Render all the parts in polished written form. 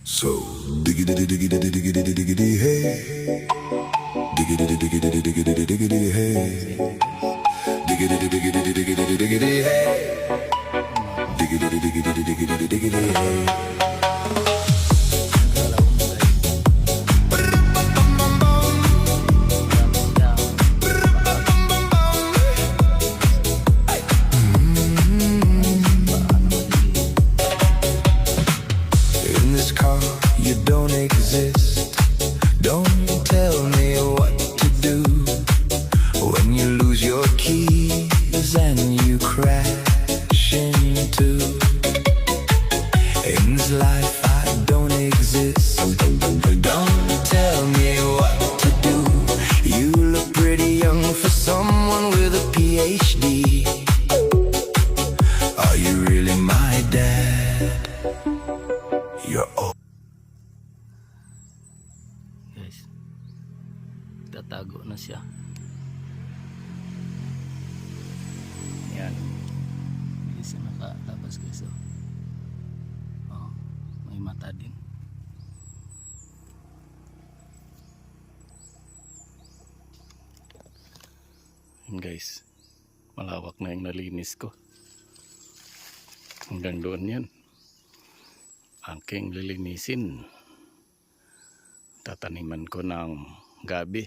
So diggity diggity diggity diggity hey, diggity diggity diggity diggity hey, diggity diggity diggity diggity hey, diggity diggity diggity diggity hey. In this car, you don't exist. Don't tell me what to do when you lose your keys and you crash into. In this life, I don't exist. Don't tell me what to do. You look pretty young for someone with a PhD. Are you really my dad? You're old. Guys, tatago na siya. Yan, hindi siya nakalabas guys. Oh, may mata din. Yan guys, malawak na yung nalinis ko. Hanggang doon yan aking lilinisin. Tataniman ko ng gabi.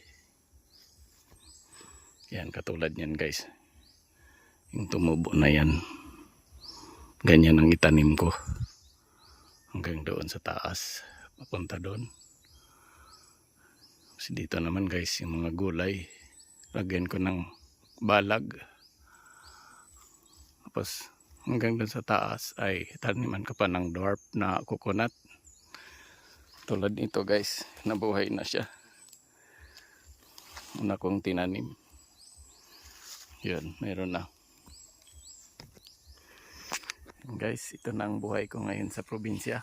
Yan, katulad yan guys. Yung tumubo na yan, ganyan ang itanim ko. Hanggang doon sa taas, papunta doon. Kasi dito naman guys, yung mga gulay, lagyan ko ng balag. Tapos hanggang doon sa taas ay taniman ko pa ng dwarf na coconut. Tulad nito guys, nabuhay na siya. Una kong tinanim. Yun, meron na. Guys, ito na ang buhay ko ngayon sa probinsya.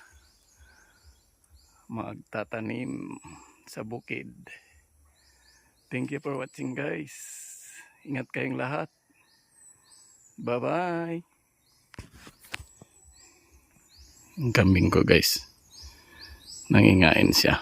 Magtatanim sa bukid. Thank you for watching guys. Ingat kayong lahat. Bye-bye. Ang kambing ko guys, nangingain siya.